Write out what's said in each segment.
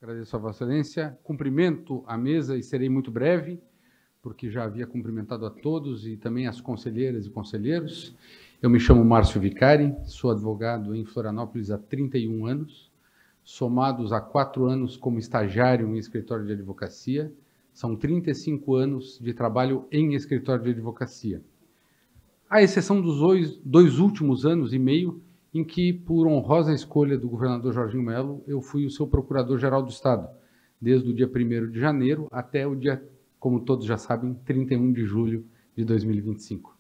Agradeço a Vossa Excelência. Cumprimento a mesa e serei muito breve, porque já havia cumprimentado a todos e também as conselheiras e conselheiros. Eu me chamo Márcio Vicari, sou advogado em Florianópolis há 31 anos, somados a 4 anos como estagiário em escritório de advocacia. São 35 anos de trabalho em escritório de advocacia. À exceção dos dois últimos anos e meio, em que, por honrosa escolha do governador Jorginho Melo, eu fui o seu procurador-geral do Estado, desde o dia 1º de janeiro até o dia, como todos já sabem, 31 de julho de 2025.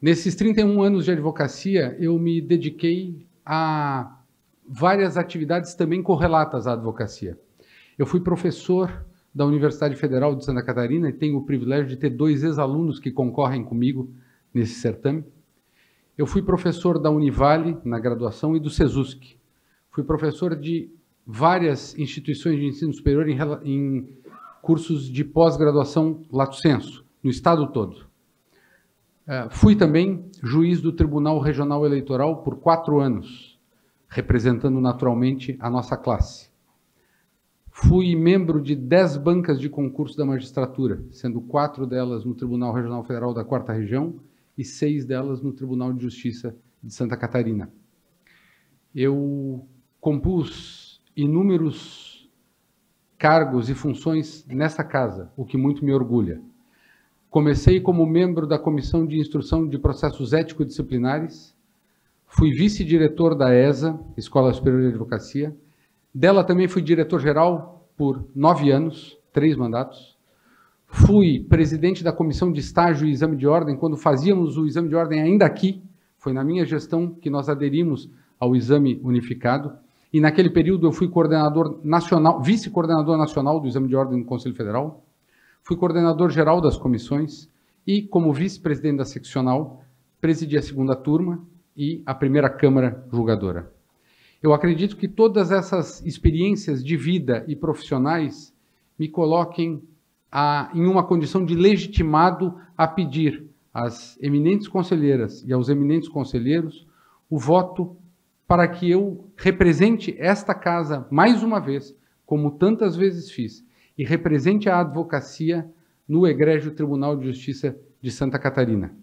Nesses 31 anos de advocacia, eu me dediquei a várias atividades também correlatas à advocacia. Eu fui professor da Universidade Federal de Santa Catarina e tenho o privilégio de ter 2 ex-alunos que concorrem comigo nesse certame. Eu fui professor da Univale, na graduação, e do SESUSC. Fui professor de várias instituições de ensino superior em cursos de pós-graduação lato sensu, no estado todo. Fui também juiz do Tribunal Regional Eleitoral por 4 anos, representando naturalmente a nossa classe. Fui membro de 10 bancas de concurso da magistratura, sendo 4 delas no Tribunal Regional Federal da 4ª Região e 6 delas no Tribunal de Justiça de Santa Catarina. Eu compus inúmeros cargos e funções nessa casa, o que muito me orgulha. Comecei como membro da Comissão de Instrução de Processos Ético-Disciplinares, fui vice-diretor da ESA, Escola Superior de Advocacia, dela também fui diretor-geral por 9 anos, 3 mandatos. Fui presidente da Comissão de Estágio e Exame de Ordem, quando fazíamos o exame de ordem ainda aqui, foi na minha gestão que nós aderimos ao exame unificado, e naquele período eu fui coordenador nacional, vice-coordenador nacional do exame de ordem do Conselho Federal, fui coordenador geral das comissões e, como vice-presidente da seccional, presidi a 2ª turma e a 1ª Câmara Julgadora. Eu acredito que todas essas experiências de vida e profissionais me coloquem em uma condição de legitimado a pedir às eminentes conselheiras e aos eminentes conselheiros o voto para que eu represente esta casa mais uma vez, como tantas vezes fiz, e represente a advocacia no Egrégio Tribunal de Justiça de Santa Catarina.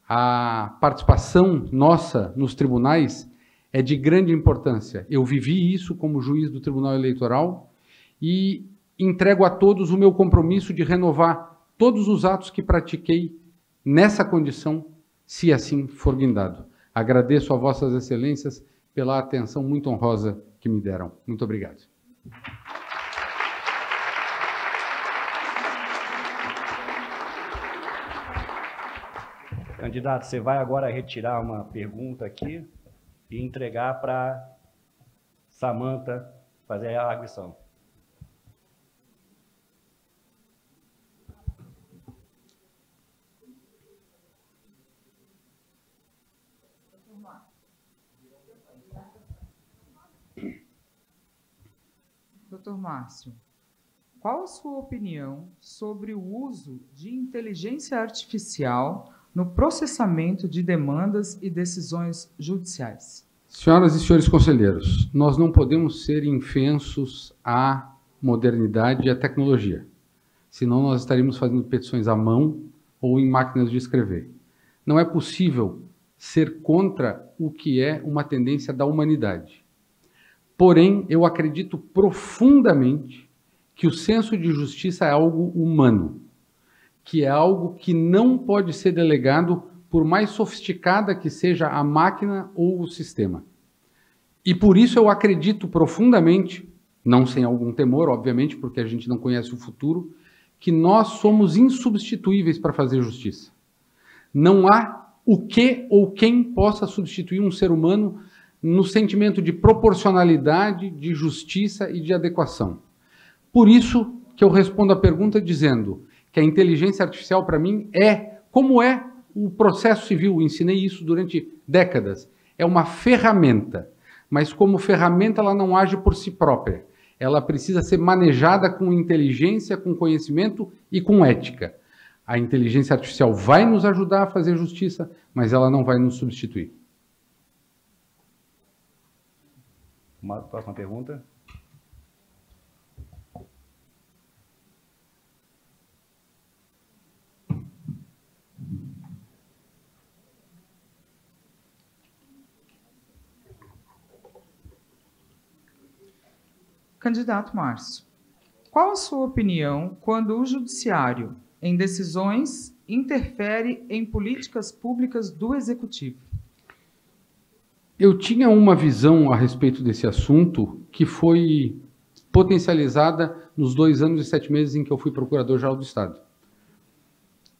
A participação nossa nos tribunais é de grande importância. Eu vivi isso como juiz do Tribunal Eleitoral e entrego a todos o meu compromisso de renovar todos os atos que pratiquei nessa condição, se assim for guindado. Agradeço a Vossas Excelências pela atenção muito honrosa que me deram. Muito obrigado. Candidato, você vai agora retirar uma pergunta aqui e entregar para Samanta fazer a arguição. Doutor Márcio, qual a sua opinião sobre o uso de inteligência artificial no processamento de demandas e decisões judiciais? Senhoras e senhores conselheiros, nós não podemos ser infensos à modernidade e à tecnologia, senão nós estaríamos fazendo petições à mão ou em máquinas de escrever. Não é possível ser contra o que é uma tendência da humanidade. Porém, eu acredito profundamente que o senso de justiça é algo humano, que é algo que não pode ser delegado por mais sofisticada que seja a máquina ou o sistema. E por isso eu acredito profundamente, não sem algum temor, obviamente, porque a gente não conhece o futuro, que nós somos insubstituíveis para fazer justiça. Não há o que ou quem possa substituir um ser humano no sentimento de proporcionalidade, de justiça e de adequação. Por isso que eu respondo a pergunta dizendo que a inteligência artificial, para mim, como é o processo civil, ensinei isso durante décadas, é uma ferramenta, mas como ferramenta ela não age por si própria. Ela precisa ser manejada com inteligência, com conhecimento e com ética. A inteligência artificial vai nos ajudar a fazer justiça, mas ela não vai nos substituir. Uma próxima pergunta. Candidato Márcio, qual a sua opinião quando o Judiciário, em decisões, interfere em políticas públicas do Executivo? Eu tinha uma visão a respeito desse assunto que foi potencializada nos 2 anos e 7 meses em que eu fui Procurador-Geral do Estado.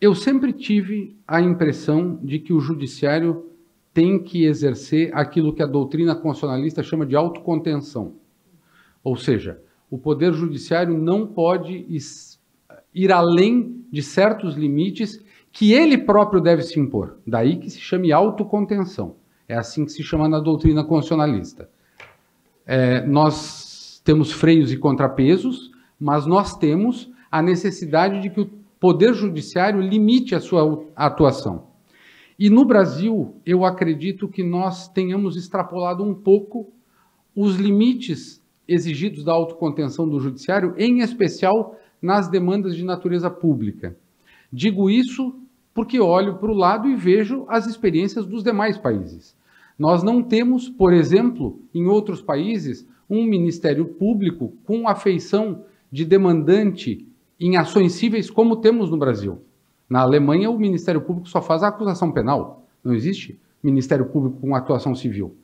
Eu sempre tive a impressão de que o Judiciário tem que exercer aquilo que a doutrina constitucionalista chama de autocontenção. Ou seja, o Poder Judiciário não pode ir além de certos limites que ele próprio deve se impor. Daí que se chame autocontenção. É assim que se chama na doutrina constitucionalista. Nós temos freios e contrapesos, mas nós temos a necessidade de que o Poder Judiciário limite a sua atuação. E no Brasil, eu acredito que nós tenhamos extrapolado um pouco os limites exigidos da autocontenção do Judiciário, em especial nas demandas de natureza pública. Digo isso porque olho para o lado e vejo as experiências dos demais países. Nós não temos, por exemplo, em outros países, um Ministério Público com a feição de demandante em ações cíveis como temos no Brasil. Na Alemanha, o Ministério Público só faz a acusação penal. Não existe Ministério Público com atuação civil.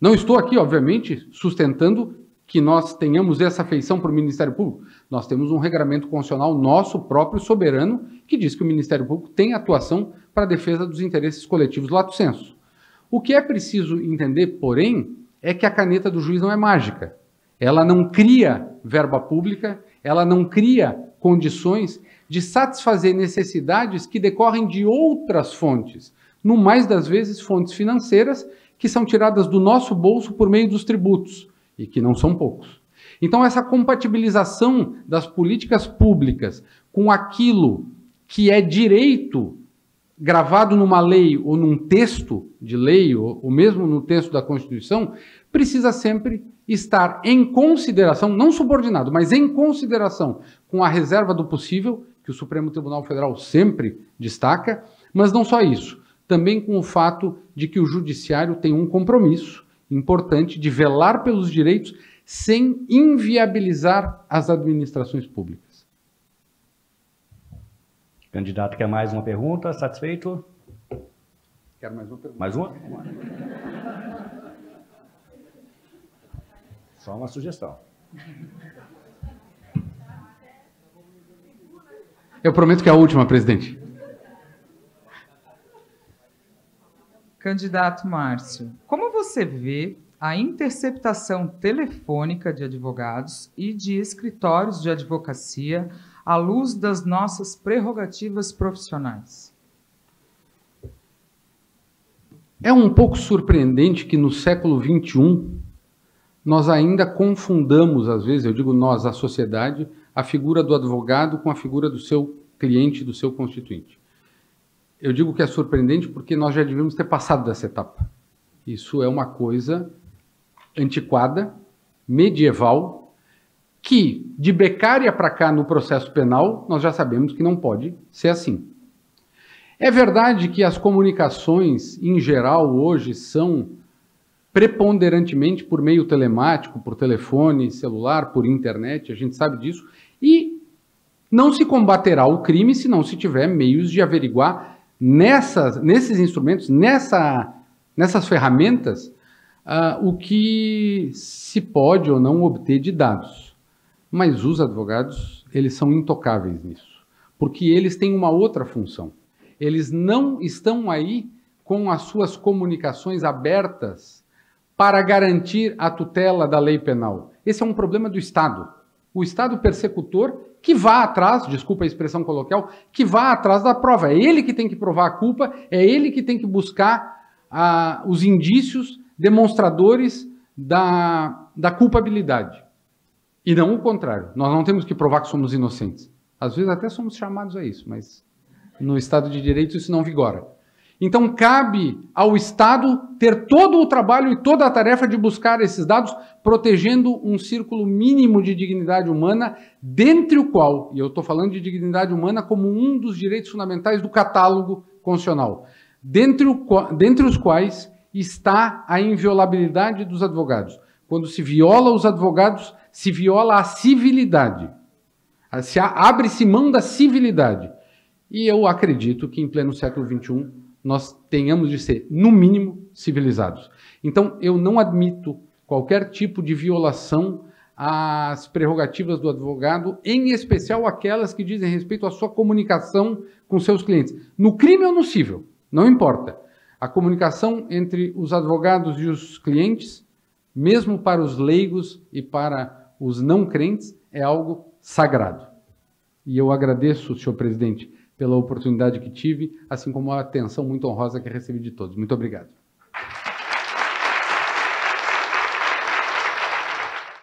Não estou aqui, obviamente, sustentando que nós tenhamos essa feição para o Ministério Público. Nós temos um regramento constitucional nosso próprio, soberano, que diz que o Ministério Público tem atuação para a defesa dos interesses coletivos lato sensu. O que é preciso entender, porém, é que a caneta do juiz não é mágica. Ela não cria verba pública, ela não cria condições de satisfazer necessidades que decorrem de outras fontes, no mais das vezes fontes financeiras, que são tiradas do nosso bolso por meio dos tributos, e que não são poucos. Então, essa compatibilização das políticas públicas com aquilo que é direito gravado numa lei ou num texto de lei, ou mesmo no texto da Constituição, precisa sempre estar em consideração, não subordinado, mas em consideração com a reserva do possível, que o Supremo Tribunal Federal sempre destaca, mas não só isso, também com o fato de que o Judiciário tem um compromisso importante de velar pelos direitos sem inviabilizar as administrações públicas. Candidato quer mais uma pergunta? Satisfeito? Quero mais uma pergunta. Mais uma? Só uma sugestão. Eu prometo que é a última, presidente. Candidato Márcio, como você vê a interceptação telefônica de advogados e de escritórios de advocacia à luz das nossas prerrogativas profissionais? É um pouco surpreendente que no século XXI nós ainda confundamos, às vezes, eu digo nós, a sociedade, a figura do advogado com a figura do seu cliente, do seu constituinte. Eu digo que é surpreendente porque nós já devíamos ter passado dessa etapa. Isso é uma coisa antiquada, medieval, que de Beccaria para cá no processo penal nós já sabemos que não pode ser assim. É verdade que as comunicações, em geral, hoje são preponderantemente por meio telemático, por telefone, celular, por internet, a gente sabe disso, e não se combaterá o crime se não se tiver meios de averiguar nesses instrumentos, nessas ferramentas, o que se pode ou não obter de dados. Mas os advogados, eles são intocáveis nisso, porque eles têm uma outra função. Eles não estão aí com as suas comunicações abertas para garantir a tutela da lei penal. Esse é um problema do Estado. O Estado persecutor que vá atrás, desculpa a expressão coloquial, que vá atrás da prova. É ele que tem que provar a culpa, é ele que tem que buscar os indícios demonstradores da culpabilidade. E não o contrário. Nós não temos que provar que somos inocentes. Às vezes até somos chamados a isso, mas no Estado de Direito isso não vigora. Então cabe ao Estado ter todo o trabalho e toda a tarefa de buscar esses dados, protegendo um círculo mínimo de dignidade humana, dentre o qual, e eu estou falando de dignidade humana como um dos direitos fundamentais do catálogo constitucional, dentre os quais está a inviolabilidade dos advogados. Quando se viola os advogados, se viola a civilidade. Abre-se mão da civilidade. E eu acredito que em pleno século XXI nós tenhamos de ser, no mínimo, civilizados. Então, eu não admito qualquer tipo de violação às prerrogativas do advogado, em especial aquelas que dizem respeito à sua comunicação com seus clientes. No crime ou no cível, não importa. A comunicação entre os advogados e os clientes, mesmo para os leigos e para os não crentes, é algo sagrado. E eu agradeço, senhor presidente, pela oportunidade que tive, assim como a atenção muito honrosa que recebi de todos. Muito obrigado.